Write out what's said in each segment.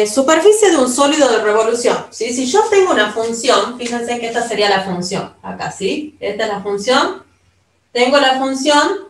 superficie de un sólido de revolución, ¿sí? Si yo tengo una función, fíjense que esta sería la función, acá, ¿sí? Esta es la función, tengo la función,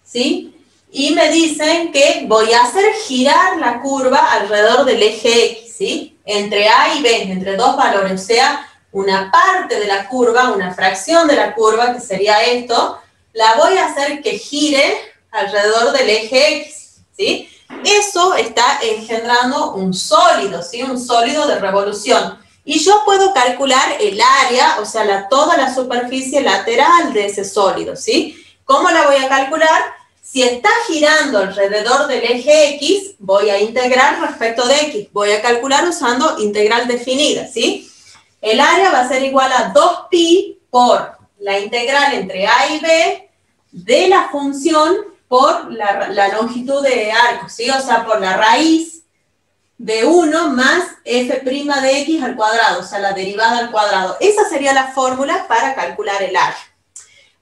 ¿sí? Y me dicen que voy a hacer girar la curva alrededor del eje X, ¿sí? Entre A y B, entre dos valores, o sea, una parte de la curva, una fracción de la curva, que sería esto, la voy a hacer que gire alrededor del eje X, ¿sí? Eso está engendrando un sólido, ¿sí? Un sólido de revolución. Y yo puedo calcular el área, o sea, toda la superficie lateral de ese sólido, ¿sí? ¿Cómo la voy a calcular? Si está girando alrededor del eje X, voy a integrar respecto de X. Voy a calcular usando integral definida, ¿sí? El área va a ser igual a 2pi por la integral entre A y B de la función por la longitud de arco, ¿sí? O sea, por la raíz de 1 más f' de x al cuadrado, o sea, la derivada al cuadrado. Esa sería la fórmula para calcular el área.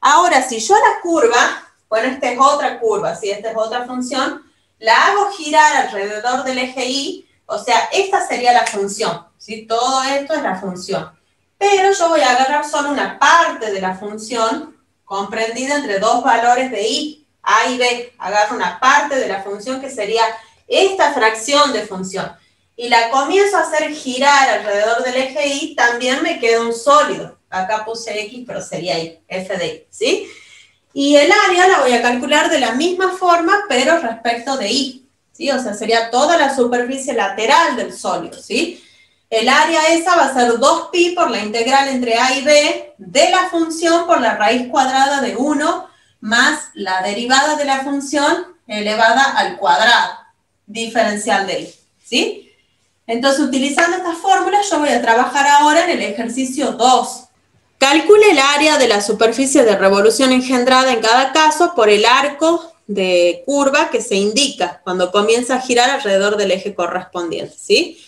Ahora, si yo la curva, bueno, esta es otra curva, ¿sí? Esta es otra función, la hago girar alrededor del eje Y, o sea, esta sería la función, ¿sí? Todo esto es la función. Pero yo voy a agarrar solo una parte de la función comprendida entre dos valores de Y, A y B. Agarro una parte de la función que sería esta fracción de función. Y la comienzo a hacer girar alrededor del eje Y, también me queda un sólido. Acá puse X, pero sería Y, f de Y, ¿sí? Y el área la voy a calcular de la misma forma, pero respecto de Y, ¿sí? O sea, sería toda la superficie lateral del sólido, ¿sí? El área esa va a ser 2pi por la integral entre A y B de la función por la raíz cuadrada de 1 más la derivada de la función elevada al cuadrado, diferencial de Y, ¿sí? Entonces, utilizando estas fórmulas, yo voy a trabajar ahora en el ejercicio 2. Calcule el área de la superficie de revolución engendrada en cada caso por el arco de curva que se indica cuando comienza a girar alrededor del eje correspondiente, ¿sí?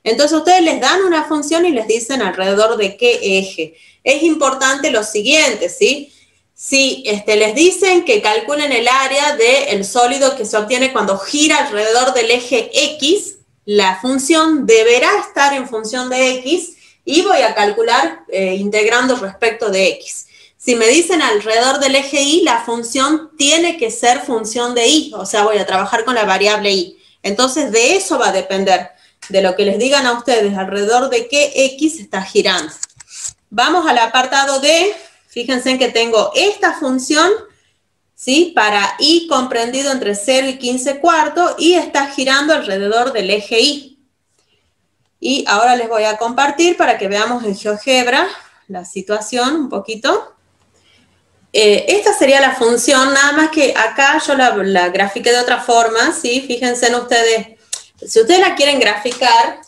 Entonces, ustedes les dan una función y les dicen alrededor de qué eje. Es importante lo siguiente, ¿sí? Si les dicen que calculen el área del sólido que se obtiene cuando gira alrededor del eje X, la función deberá estar en función de X y voy a calcular integrando respecto de X. Si me dicen alrededor del eje Y, la función tiene que ser función de Y, o sea, voy a trabajar con la variable Y. Entonces, de eso va a depender, de lo que les digan a ustedes, alrededor de qué X está girando. Vamos al apartado D. Fíjense en que tengo esta función, ¿sí? Para Y comprendido entre 0 y 15 cuartos y está girando alrededor del eje Y. Y ahora les voy a compartir para que veamos en GeoGebra la situación un poquito. Esta sería la función, nada más que acá yo la grafiqué de otra forma, ¿sí? Fíjense en ustedes, si ustedes la quieren graficar,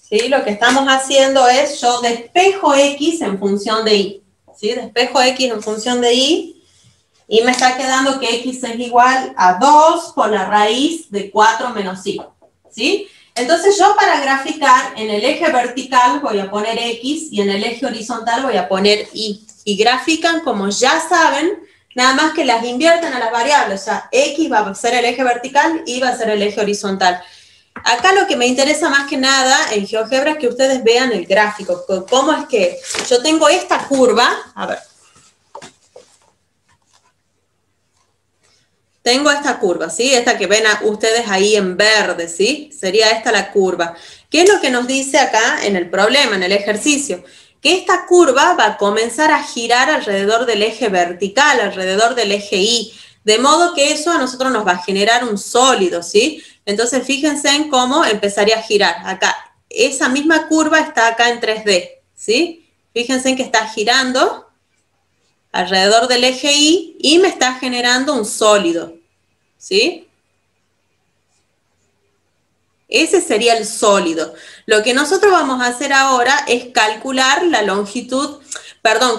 ¿sí? Lo que estamos haciendo es, yo despejo X en función de Y, ¿sí? Despejo X en función de Y, y me está quedando que X es igual a 2 por la raíz de 4 menos Y, ¿sí? Entonces yo para graficar en el eje vertical voy a poner X y en el eje horizontal voy a poner Y. Y grafican como ya saben, nada más que las invierten a las variables. O sea, X va a ser el eje vertical, Y va a ser el eje horizontal. Acá lo que me interesa más que nada en GeoGebra es que ustedes vean el gráfico. Cómo es que yo tengo esta curva, a ver. Tengo esta curva, ¿sí? Esta que ven ustedes ahí en verde, ¿sí? Sería esta la curva. ¿Qué es lo que nos dice acá en el problema, en el ejercicio? Que esta curva va a comenzar a girar alrededor del eje vertical, alrededor del eje Y. De modo que eso a nosotros nos va a generar un sólido, ¿sí? Entonces, fíjense en cómo empezaría a girar. Acá, esa misma curva está acá en 3D, ¿sí? Fíjense en que está girando alrededor del eje Y me está generando un sólido, ¿sí? Ese sería el sólido. Lo que nosotros vamos a hacer ahora es calcular la longitud,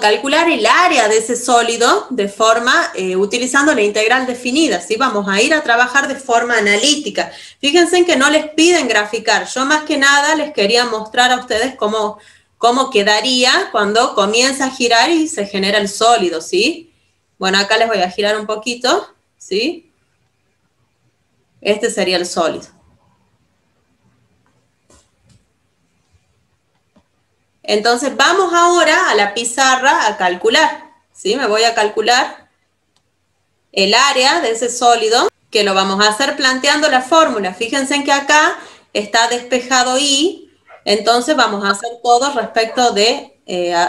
calcular el área de ese sólido de forma, utilizando la integral definida, ¿sí? Vamos a ir a trabajar de forma analítica. Fíjense en que no les piden graficar. Yo más que nada les quería mostrar a ustedes cómo quedaría cuando comienza a girar y se genera el sólido, ¿sí? Bueno, acá les voy a girar un poquito, ¿sí? Este sería el sólido. Entonces vamos ahora a la pizarra a calcular, ¿sí? Me voy a calcular el área de ese sólido, que lo vamos a hacer planteando la fórmula. Fíjense en que acá está despejado I, entonces vamos a hacer todo respecto de,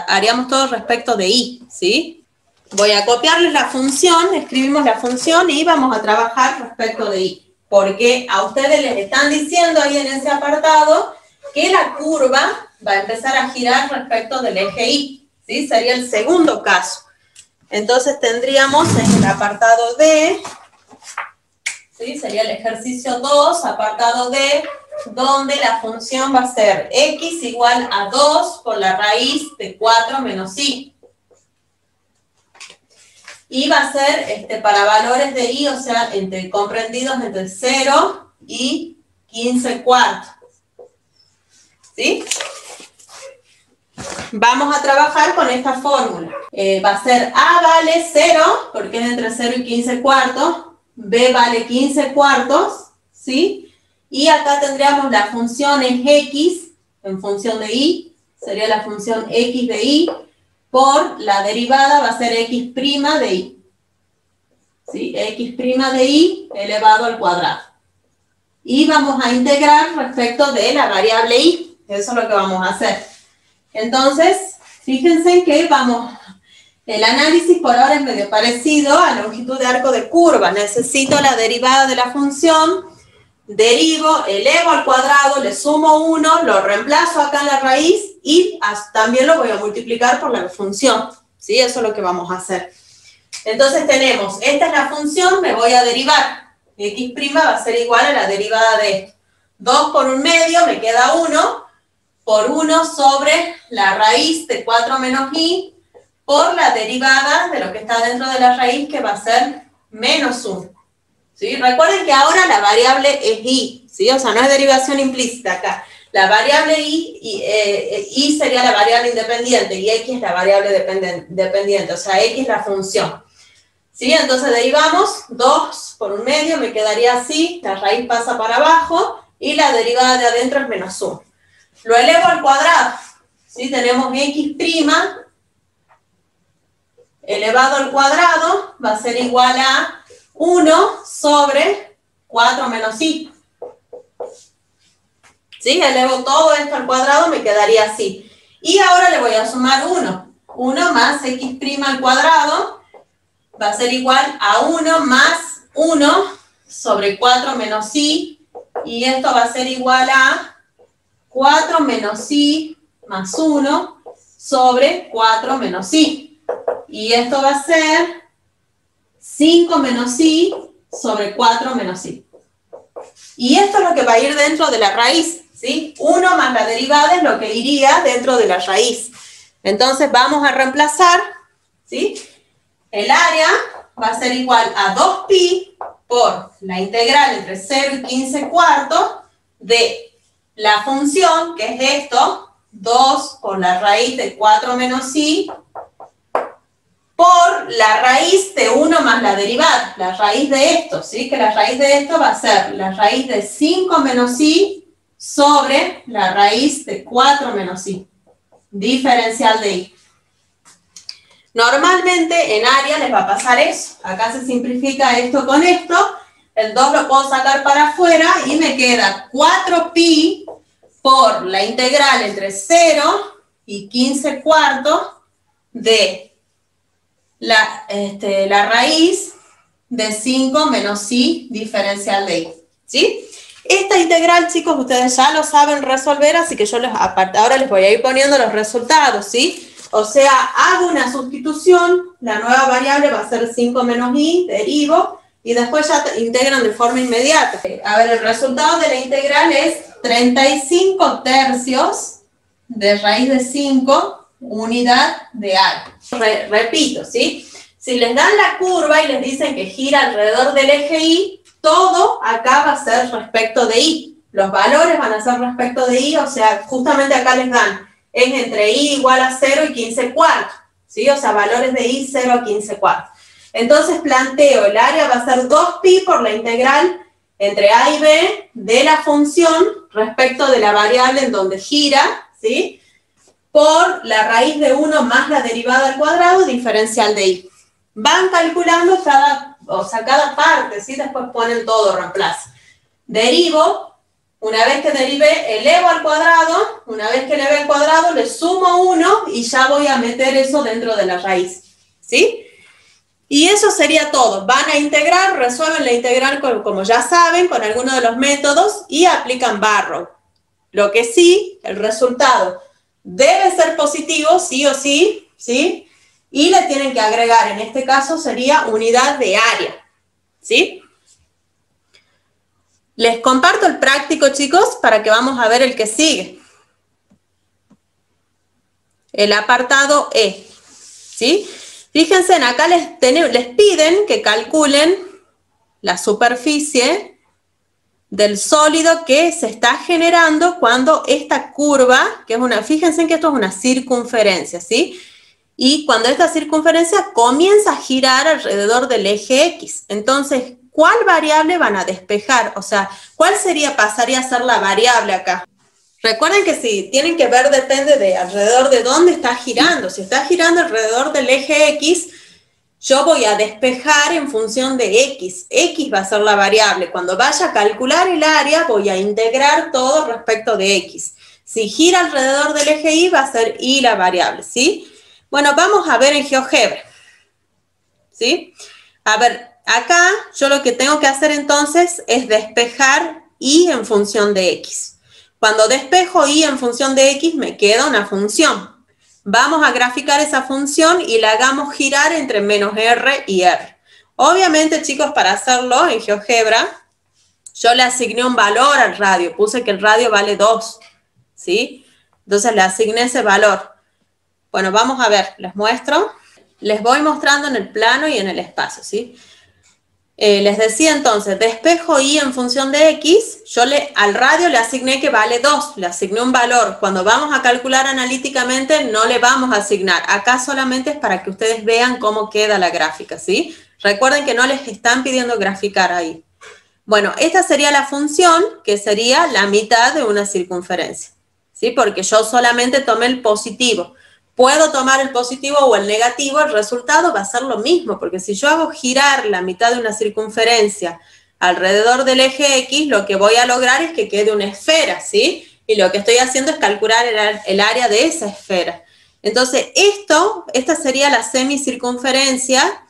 haríamos todo respecto de I, ¿sí? Voy a copiarles la función, escribimos la función y vamos a trabajar respecto de I. Porque a ustedes les están diciendo ahí en ese apartado que la curva va a empezar a girar respecto del eje Y, ¿sí? Sería el segundo caso. Entonces tendríamos en el apartado D, ¿sí? Sería el ejercicio 2, apartado D, donde la función va a ser x igual a 2 por la raíz de 4 menos I. Y va a ser para valores de I, o sea, comprendidos entre 0 y 15 cuartos. ¿Sí? Vamos a trabajar con esta fórmula. Va a ser A vale 0, porque es entre 0 y 15 cuartos. B vale 15 cuartos, ¿sí? Y acá tendríamos la función en X, en función de I, sería la función X de I, por la derivada va a ser X' de I. ¿Sí? X' de I elevado al cuadrado. Y vamos a integrar respecto de la variable I. Eso es lo que vamos a hacer. Entonces, fíjense que el análisis por ahora es medio parecido a longitud de arco de curva. Necesito la derivada de la función, derivo, elevo al cuadrado, le sumo 1, lo reemplazo acá en la raíz y también lo voy a multiplicar por la función. ¿Sí? Eso es lo que vamos a hacer. Entonces tenemos, esta es la función, me voy a derivar. X' va a ser igual a la derivada de esto. 2 por 1/2 me queda 1, por 1 sobre la raíz de 4 menos I, por la derivada de lo que está dentro de la raíz, que va a ser menos 1. ¿Sí? Recuerden que ahora la variable es I, ¿sí? O sea, no es derivación implícita acá. La variable I sería la variable independiente y X es la variable dependiente, o sea, X es la función. ¿Sí? Entonces derivamos 2 por 1/2, me quedaría así, la raíz pasa para abajo y la derivada de adentro es menos 1. Lo elevo al cuadrado, ¿sí? Tenemos X' elevado al cuadrado va a ser igual a 1 sobre 4 menos I. ¿Sí? Elevo todo esto al cuadrado, me quedaría así. Y ahora le voy a sumar 1. 1 más X' al cuadrado va a ser igual a 1 más 1 sobre 4 menos I. Y esto va a ser igual a 4 menos I más 1 sobre 4 menos I. Y esto va a ser 5 menos I sobre 4 menos I. Y esto es lo que va a ir dentro de la raíz, ¿sí? 1 más la derivada es lo que iría dentro de la raíz. Entonces vamos a reemplazar, ¿sí? El área va a ser igual a 2pi por la integral entre 0 y 15 cuartos de la función, que es esto, 2 por la raíz de 4 menos I, por la raíz de 1 más la derivada, la raíz de esto, ¿sí? Que la raíz de esto va a ser la raíz de 5 menos I sobre la raíz de 4 menos I, diferencial de I. Normalmente en área les va a pasar eso. Acá se simplifica esto con esto, el 2 lo puedo sacar para afuera y me queda 4pi por la integral entre 0 y 15 cuartos de la raíz de 5 menos I diferencial de I, ¿sí? Esta integral, chicos, ustedes ya lo saben resolver, así que yo ahora les voy a ir poniendo los resultados, ¿sí? O sea, hago una sustitución, la nueva variable va a ser 5 menos I, derivo, y después ya integran de forma inmediata. A ver, el resultado de la integral es 35 tercios de raíz de 5 unidad de área. Repito, ¿sí? Si les dan la curva y les dicen que gira alrededor del eje Y, todo acá va a ser respecto de I. Los valores van a ser respecto de I, o sea, justamente acá les dan, es entre I igual a 0 y 15 cuartos, ¿sí? O sea, valores de I 0 a 15 cuartos. Entonces planteo, el área va a ser 2pi por la integral entre A y B de la función respecto de la variable en donde gira, ¿sí? por la raíz de 1 más la derivada al cuadrado diferencial de y. Van calculando cada parte, ¿sí? Después ponen todo, reemplazo. Derivo, una vez que derivé, elevo al cuadrado, una vez que elevé al cuadrado, le sumo 1 y ya voy a meter eso dentro de la raíz, ¿sí? Y eso sería todo. Van a integrar, resuelven la integral como ya saben, con alguno de los métodos y aplican Barrow. Lo que sí, el resultado debe ser positivo, sí o sí, ¿sí? Y le tienen que agregar, en este caso sería unidad de área, ¿sí? Les comparto el práctico, chicos, para que vamos a ver el que sigue. El apartado E, ¿sí? Fíjense, acá les piden que calculen la superficie del sólido que se está generando cuando esta curva, que es fíjense que esto es una circunferencia, ¿sí? Y cuando esta circunferencia comienza a girar alrededor del eje X. Entonces, ¿cuál variable van a despejar? O sea, ¿cuál pasaría a ser la variable acá? Recuerden que si tienen que ver, depende de alrededor de dónde está girando. Si está girando alrededor del eje X, yo voy a despejar en función de X. X va a ser la variable. Cuando vaya a calcular el área, voy a integrar todo respecto de X. Si gira alrededor del eje Y, va a ser Y la variable, ¿sí? Bueno, vamos a ver en GeoGebra, ¿sí? A ver, acá yo lo que tengo que hacer entonces es despejar Y en función de X. Cuando despejo Y en función de X, me queda una función. Vamos a graficar esa función y la hagamos girar entre menos R y R. Obviamente, chicos, para hacerlo en GeoGebra, yo le asigné un valor al radio. Puse que el radio vale 2, ¿sí? Entonces le asigné ese valor. Bueno, vamos a ver, les muestro. Les voy mostrando en el plano y en el espacio, ¿sí? Les decía entonces, despejo Y en función de X, yo al radio le asigné que vale 2, le asigné un valor. Cuando vamos a calcular analíticamente no le vamos a asignar. Acá solamente es para que ustedes vean cómo queda la gráfica, ¿sí? Recuerden que no les están pidiendo graficar ahí. Bueno, esta sería la función, que sería la mitad de una circunferencia, ¿sí? Porque yo solamente tomé el positivo. Puedo tomar el positivo o el negativo, el resultado va a ser lo mismo, porque si yo hago girar la mitad de una circunferencia alrededor del eje X, lo que voy a lograr es que quede una esfera, ¿sí? Y lo que estoy haciendo es calcular el área de esa esfera. Entonces, esta sería la semicircunferencia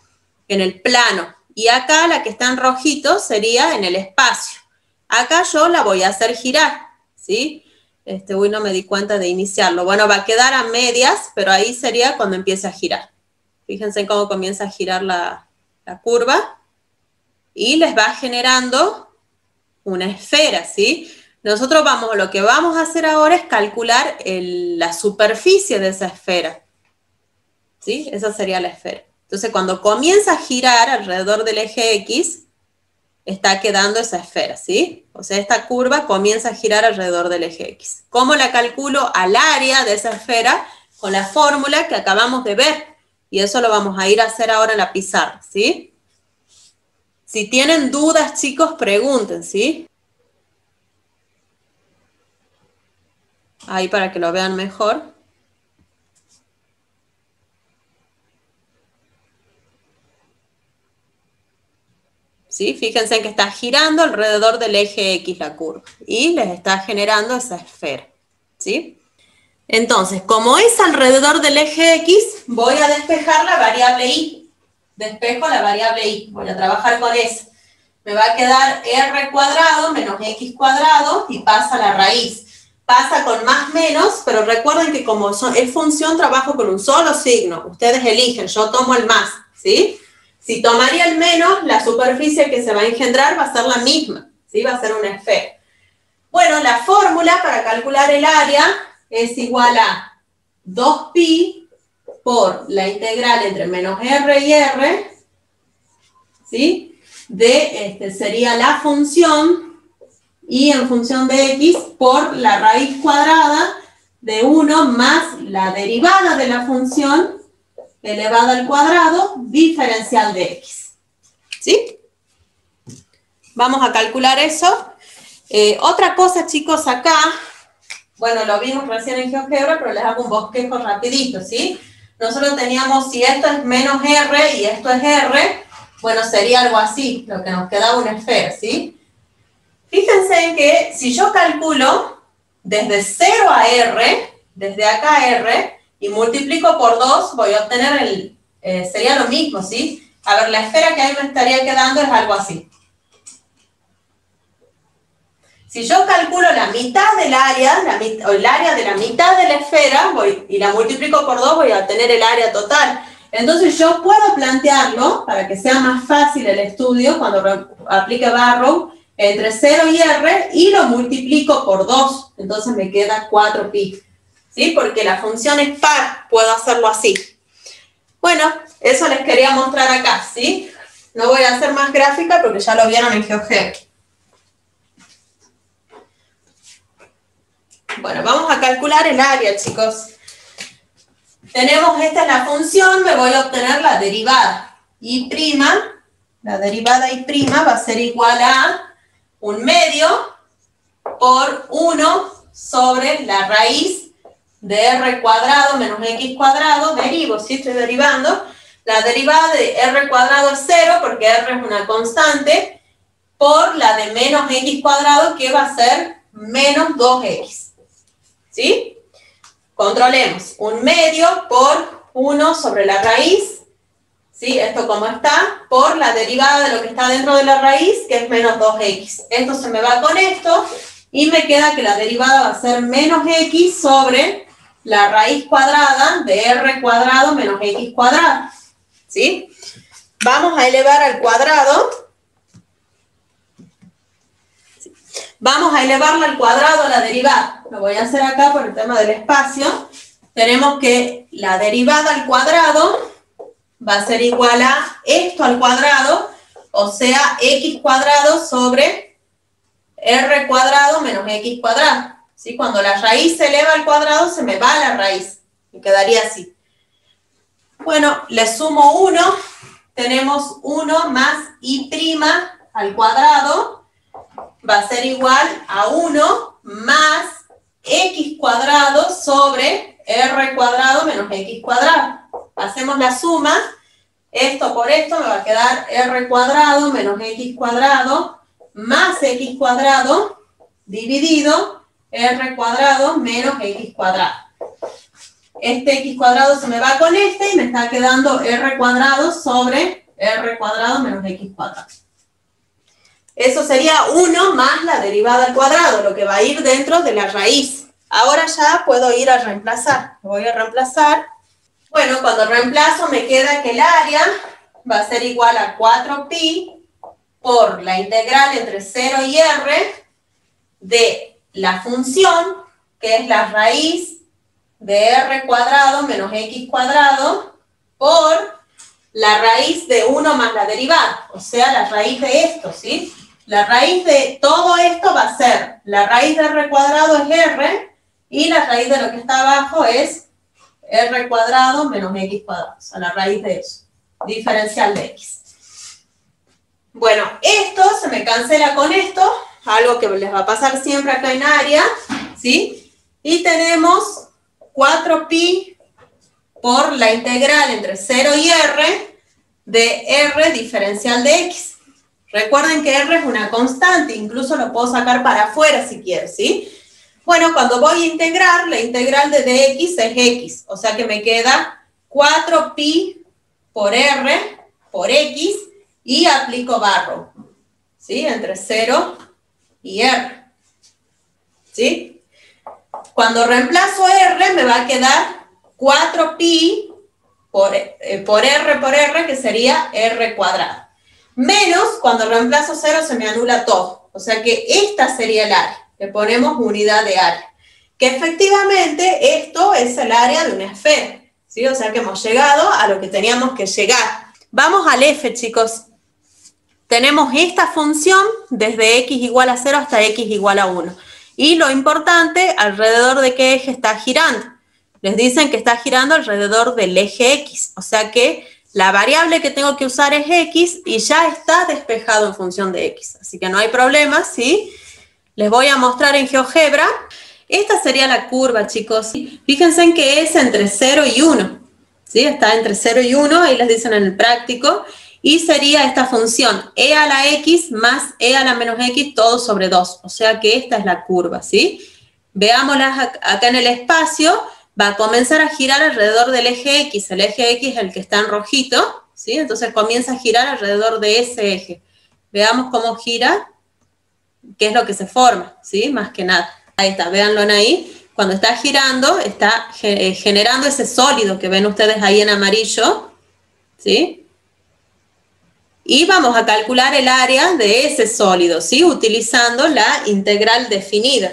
en el plano. Y acá la que está en rojito sería en el espacio. Acá yo la voy a hacer girar, ¿sí? Uy, no me di cuenta de iniciarlo. Bueno, va a quedar a medias, pero ahí sería cuando empiece a girar. Fíjense cómo comienza a girar la curva. Y les va generando una esfera, ¿sí? Nosotros lo que vamos a hacer ahora es calcular la superficie de esa esfera, ¿sí? Esa sería la esfera. Entonces, cuando comienza a girar alrededor del eje X, está quedando esa esfera, ¿sí? O sea, esta curva comienza a girar alrededor del eje X. ¿Cómo la calculo al área de esa esfera? Con la fórmula que acabamos de ver. Y eso lo vamos a ir a hacer ahora en la pizarra, ¿sí? Si tienen dudas, chicos, pregunten, ¿sí? Ahí para que lo vean mejor. ¿Sí? Fíjense que está girando alrededor del eje X la curva y les está generando esa esfera, ¿sí? Entonces, como es alrededor del eje X, voy a despejar la variable Y. Despejo la variable Y, voy a trabajar con eso. Me va a quedar R cuadrado menos X cuadrado y pasa la raíz. Pasa con más menos, pero recuerden que como es función, trabajo con un solo signo. Ustedes eligen, yo tomo el más, ¿sí? Si tomaría el menos, la superficie que se va a engendrar va a ser la misma, ¿sí? Va a ser una esfera. Bueno, la fórmula para calcular el área es igual a 2pi por la integral entre menos R y R, ¿sí? Sería la función Y en función de X por la raíz cuadrada de 1 más la derivada de la función elevada al cuadrado diferencial de X. ¿Sí? Vamos a calcular eso. Otra cosa, chicos, acá, Bueno, lo vimos recién en GeoGebra, pero les hago un bosquejo rapidito, ¿sí? Nosotros teníamos, si esto es menos R y esto es R, bueno, sería algo así, lo que nos quedaba una esfera, ¿sí? Fíjense en que si yo calculo desde 0 a R, desde acá a R, y multiplico por 2, voy a obtener sería lo mismo, ¿sí? A ver, la esfera que ahí me estaría quedando es algo así. Si yo calculo la mitad del área, o el área de la mitad de la esfera, y la multiplico por 2, voy a obtener el área total. Entonces yo puedo plantearlo, para que sea más fácil el estudio, cuando aplique Barrow, entre 0 y R, y lo multiplico por 2. Entonces me queda 4pi. ¿Sí? Porque la función es par, puedo hacerlo así. Bueno, eso les quería mostrar acá, ¿sí? No voy a hacer más gráfica porque ya lo vieron en GeoGebra. Bueno, vamos a calcular el área, chicos. Tenemos, esta es la función, me voy a obtener la derivada. Y', la derivada y' va a ser igual a 1/2 por 1 sobre la raíz de r cuadrado menos x cuadrado, derivo, ¿sí? Estoy derivando. La derivada de r cuadrado es 0, porque r es una constante, por la de menos x cuadrado, que va a ser menos 2x. ¿Sí? Controlemos. 1/2 por 1 sobre la raíz, ¿sí? Esto como está, por la derivada de lo que está dentro de la raíz, que es menos 2x. Esto se me va con esto, y me queda que la derivada va a ser menos x sobre la raíz cuadrada de r cuadrado menos x cuadrado. ¿Sí? Vamos a elevar al cuadrado. Vamos a elevarla al cuadrado a la derivada. Lo voy a hacer acá por el tema del espacio. Tenemos que la derivada al cuadrado va a ser igual a esto al cuadrado, o sea, x cuadrado sobre r cuadrado menos x cuadrado. ¿Sí? Cuando la raíz se eleva al cuadrado, se me va la raíz. Me quedaría así. Bueno, le sumo 1. Tenemos 1 más y' al cuadrado. Va a ser igual a 1 más x cuadrado sobre r cuadrado menos x cuadrado. Hacemos la suma. Esto por esto me va a quedar r cuadrado menos x cuadrado más x cuadrado dividido r cuadrado menos x cuadrado. Este x cuadrado se me va con este y me está quedando r cuadrado sobre r cuadrado menos x cuadrado. Eso sería 1 más la derivada al cuadrado, lo que va a ir dentro de la raíz. Ahora ya puedo ir a reemplazar. Voy a reemplazar. Bueno, cuando reemplazo me queda que el área va a ser igual a 4pi por la integral entre 0 y r de la función, que es la raíz de r cuadrado menos x cuadrado, por la raíz de 1 más la derivada, o sea, la raíz de esto, ¿sí? La raíz de todo esto va a ser, la raíz de r cuadrado es r, y la raíz de lo que está abajo es r cuadrado menos x cuadrado, o sea, la raíz de eso, diferencial de x. Bueno, esto se me cancela con esto, algo que les va a pasar siempre acá en área, ¿sí? Y tenemos 4pi por la integral entre 0 y r de r diferencial de x. Recuerden que r es una constante, incluso lo puedo sacar para afuera si quiero, ¿sí? Bueno, cuando voy a integrar, la integral de dx es x, o sea que me queda 4pi por r por x y aplico Barrow, ¿sí? Entre 0 y r, ¿sí? Cuando reemplazo r me va a quedar 4pi por r, que sería r cuadrado. Menos, cuando reemplazo 0 se me anula todo. O sea que esta sería el área. Le ponemos unidad de área. Que efectivamente esto es el área de una esfera, ¿sí? O sea que hemos llegado a lo que teníamos que llegar. Vamos al f, chicos. Tenemos esta función desde x igual a 0 hasta x igual a 1. Y lo importante, alrededor de qué eje está girando. Les dicen que está girando alrededor del eje x. O sea que la variable que tengo que usar es x y ya está despejado en función de x. Así que no hay problema, ¿sí? Les voy a mostrar en GeoGebra. Esta sería la curva, chicos. Fíjense en que es entre 0 y 1. ¿Sí? Está entre 0 y 1, ahí les dicen en el práctico. Y sería esta función, e a la x más e a la menos x, todo sobre 2. O sea que esta es la curva, ¿sí? Veámosla acá en el espacio. Va a comenzar a girar alrededor del eje X. El eje X es el que está en rojito, ¿sí? Entonces comienza a girar alrededor de ese eje. Veamos cómo gira, qué es lo que se forma, ¿sí? Más que nada. Ahí está, véanlo ahí. Cuando está girando, está generando ese sólido que ven ustedes ahí en amarillo, ¿sí? Y vamos a calcular el área de ese sólido, ¿sí? Utilizando la integral definida.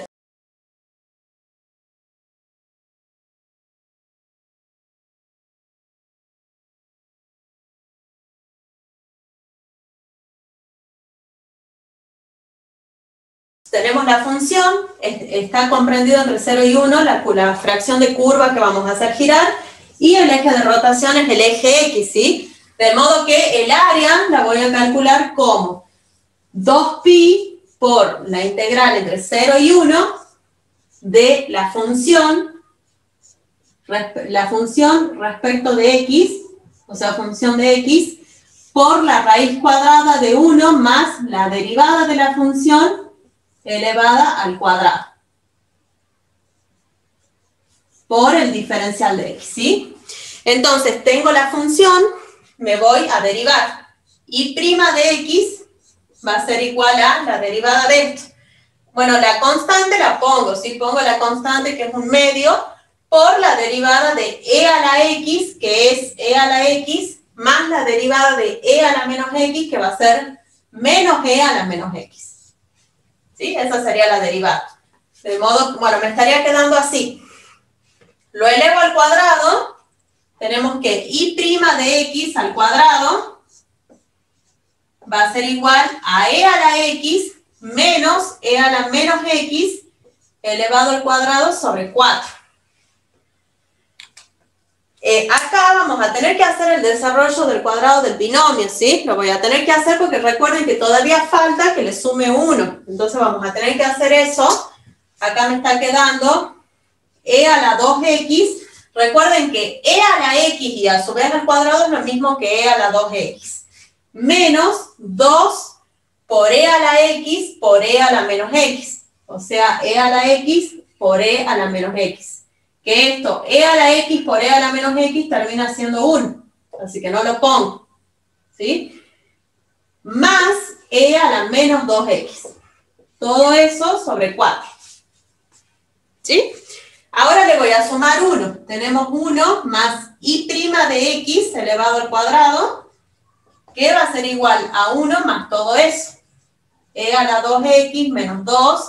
Tenemos la función, está comprendido entre 0 y 1, la fracción de curva que vamos a hacer girar, y el eje de rotación es el eje X, ¿sí? De modo que el área la voy a calcular como 2pi por la integral entre 0 y 1 de la función respecto de X, o sea, función de X, por la raíz cuadrada de 1 más la derivada de la función elevada al cuadrado por el diferencial de x, ¿sí? Entonces, tengo la función, me voy a derivar. Y' de x va a ser igual a la derivada de esto. Bueno, la constante la pongo, ¿sí? Pongo la constante, que es un medio, por la derivada de e a la x, que es e a la x, más la derivada de e a la menos x, que va a ser menos e a la menos x. ¿Sí? Esa sería la derivada. De modo, bueno, me estaría quedando así. Lo elevo al cuadrado, tenemos que y' de x al cuadrado va a ser igual a e a la x menos e a la menos x elevado al cuadrado sobre 4. Acá vamos a tener que hacer el desarrollo del cuadrado del binomio, ¿sí? Lo voy a tener que hacer porque recuerden que todavía falta que le sume 1. Entonces vamos a tener que hacer eso. Acá me está quedando e a la 2x. Recuerden que e a la x y a su vez al cuadrado es lo mismo que e a la 2x. Menos 2 por e a la x por e a la menos x. O sea, e a la x por e a la menos x. Que esto, e a la x por e a la menos x, termina siendo 1. Así que no lo pongo. ¿Sí? Más e a la menos 2x. Todo eso sobre 4. ¿Sí? Ahora le voy a sumar 1. Tenemos 1 más y' de x elevado al cuadrado, que va a ser igual a 1 más todo eso. E a la 2x menos 2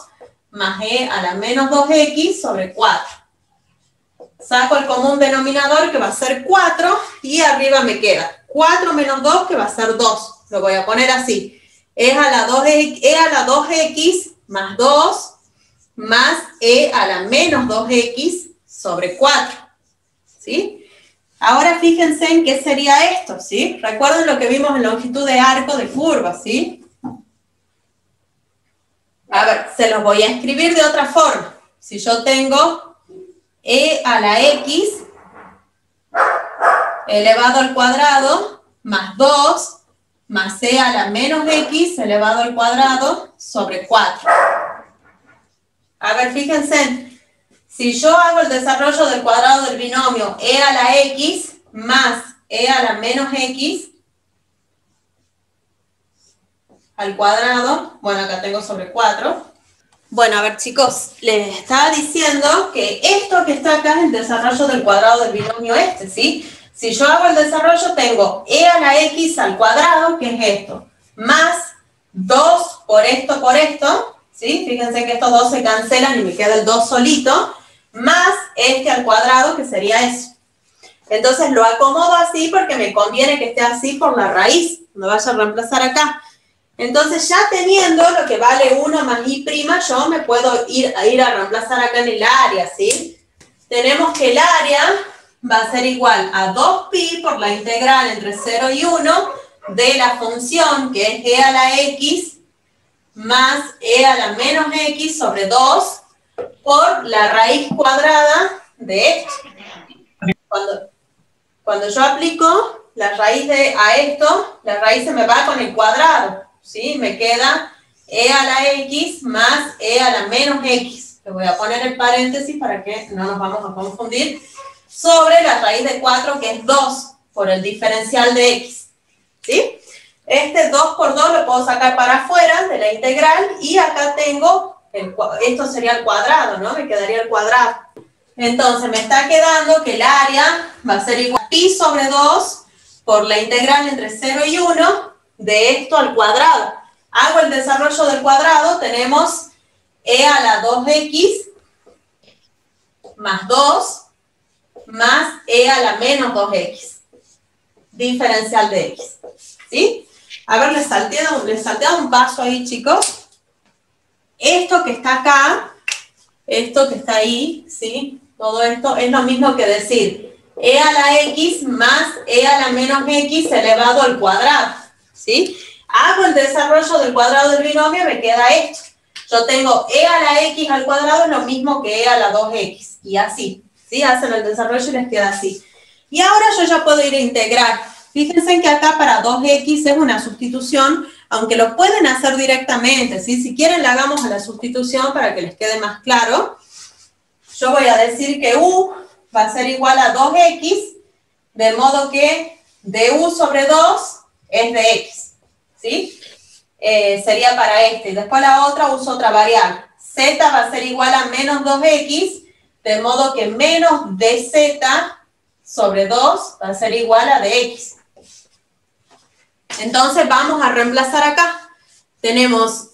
más e a la menos 2x sobre 4. Saco el común denominador, que va a ser 4, y arriba me queda 4 menos 2, que va a ser 2. Lo voy a poner así. E a la 2x más 2 más e a la menos 2x sobre 4. ¿Sí? Ahora fíjense en qué sería esto, ¿sí? Recuerden lo que vimos en longitud de arco de curva, ¿sí? A ver, se los voy a escribir de otra forma. Si yo tengo e a la x elevado al cuadrado más 2 más e a la menos x elevado al cuadrado sobre 4. A ver, fíjense, si yo hago el desarrollo del cuadrado del binomio e a la x más e a la menos x al cuadrado, bueno, acá tengo sobre 4. Bueno, a ver, chicos, les estaba diciendo que esto que está acá es el desarrollo del cuadrado del binomio este, ¿sí? Si yo hago el desarrollo, tengo e a la x al cuadrado, que es esto, más 2 por esto, ¿sí? Fíjense que estos dos se cancelan y me queda el 2 solito, más este al cuadrado, que sería eso. Entonces lo acomodo así porque me conviene que esté así por la raíz, no vaya a reemplazar acá. Entonces, ya teniendo lo que vale 1 más y', yo me puedo ir a reemplazar acá en el área, ¿sí? Tenemos que el área va a ser igual a 2pi por la integral entre 0 y 1 de la función, que es e a la x más e a la menos x sobre 2, por la raíz cuadrada de esto. Cuando yo aplico la raíz a esto, la raíz se me va con el cuadrado, ¿sí? Me queda e a la x más e a la menos x. Le voy a poner el paréntesis para que no nos vamos a confundir. Sobre la raíz de 4, que es 2, por el diferencial de x, ¿sí? Este 2 por 2 lo puedo sacar para afuera de la integral y acá tengo, esto sería el cuadrado, ¿no? Me quedaría el cuadrado. Entonces me está quedando que el área va a ser igual a pi sobre 2 por la integral entre 0 y 1 de esto al cuadrado. Hago el desarrollo del cuadrado, tenemos e a la 2x más 2 más e a la menos 2x, diferencial de x, ¿sí? A ver, les salté un paso ahí, chicos. Esto que está acá, esto que está ahí, ¿sí? Todo esto es lo mismo que decir e a la x más e a la menos x elevado al cuadrado, ¿sí? Hago el desarrollo del cuadrado del binomio y me queda esto. Yo tengo e a la x al cuadrado es lo mismo que e a la 2x, y así, ¿sí? Hacen el desarrollo y les queda así. Y ahora yo ya puedo ir a integrar. Fíjense que acá para 2x es una sustitución, aunque lo pueden hacer directamente, ¿sí? Si quieren, le hagamos a la sustitución para que les quede más claro. Yo voy a decir que u va a ser igual a 2x, de modo que du sobre 2 es de x, ¿sí? Sería para este. Y después la otra uso otra variable. Z va a ser igual a menos 2x, de modo que menos dz sobre 2 va a ser igual a dx. Entonces vamos a reemplazar acá. Tenemos,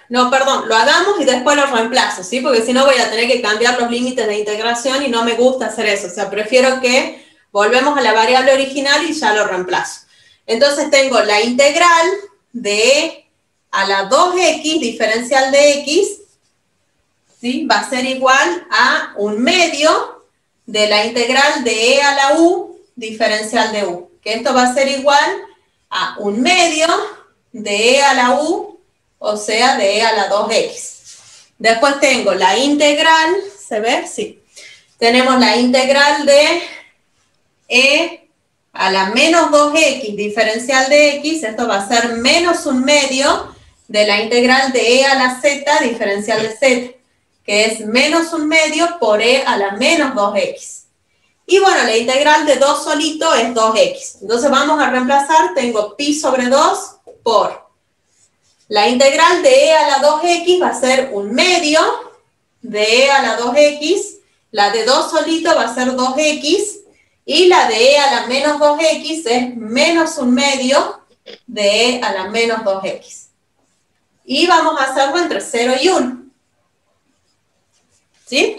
no, perdón, lo hagamos y después lo reemplazo, ¿sí? Porque si no voy a tener que cambiar los límites de integración y no me gusta hacer eso. O sea, prefiero que volvemos a la variable original y ya lo reemplazo. Entonces tengo la integral de e a la 2x diferencial de x, ¿sí? Va a ser igual a 1/2 de la integral de e a la u diferencial de u. Que esto va a ser igual a 1/2 de e a la u, o sea, de e a la 2x. Después tengo la integral, ¿se ve? Sí. Tenemos la integral de e a la menos 2x diferencial de x, esto va a ser menos 1/2 de la integral de e a la z diferencial de z, que es menos 1/2 por e a la menos 2x. Y bueno, la integral de 2 solito es 2x. Entonces vamos a reemplazar, tengo pi sobre 2 por la integral de e a la 2x va a ser 1/2 de e a la 2x, la de 2 solito va a ser 2x, y la de e a la menos 2x es menos 1/2 de e a la menos 2x. Y vamos a hacerlo entre 0 y 1. ¿Sí?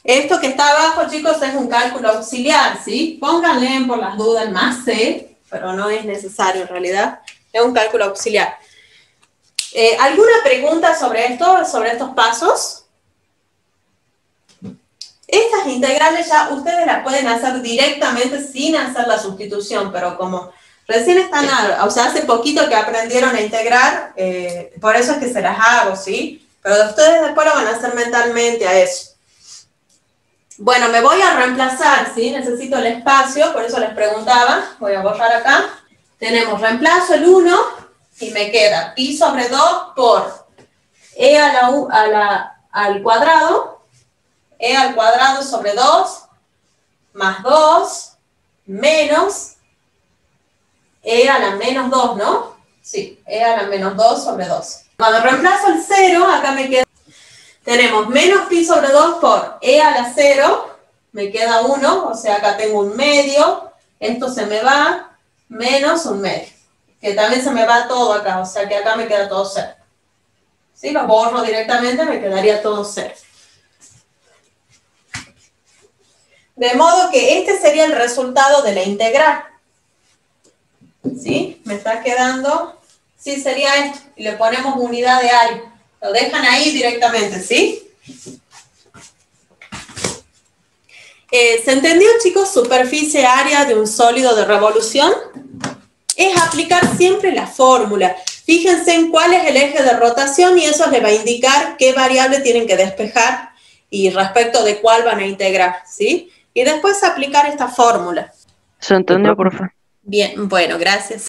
Esto que está abajo, chicos, es un cálculo auxiliar, ¿sí? Pónganle por las dudas más C, pero no es necesario en realidad. Es un cálculo auxiliar. ¿Alguna pregunta sobre esto, sobre estos pasos? Estas integrales ya ustedes las pueden hacer directamente sin hacer la sustitución, pero como recién están, o sea, hace poquito que aprendieron a integrar, por eso es que se las hago, ¿sí? Pero ustedes después lo van a hacer mentalmente a eso. Bueno, me voy a reemplazar, ¿sí? Necesito el espacio, por eso les preguntaba. Voy a borrar acá. Tenemos reemplazo el 1 y me queda pi sobre 2 por e a la u, al cuadrado, e al cuadrado sobre 2 más 2 menos e a la menos 2, ¿no? Sí, e a la menos 2 sobre 2. Cuando reemplazo el 0, acá me queda, tenemos menos pi sobre 2 por e a la 0, me queda 1, o sea, acá tengo 1/2, esto se me va, menos 1/2, que también se me va todo acá, o sea que acá me queda todo 0. Si lo borro directamente, me quedaría todo 0. De modo que este sería el resultado de la integral. ¿Sí? Me está quedando, sí, sería esto, y le ponemos unidad de área. Lo dejan ahí directamente, ¿sí? ¿Se entendió, chicos? Superficie área de un sólido de revolución. Es aplicar siempre la fórmula. Fíjense en cuál es el eje de rotación y eso les va a indicar qué variable tienen que despejar y respecto de cuál van a integrar, ¿sí? Y después aplicar esta fórmula. Se entendió, profe. Bien, bueno, gracias.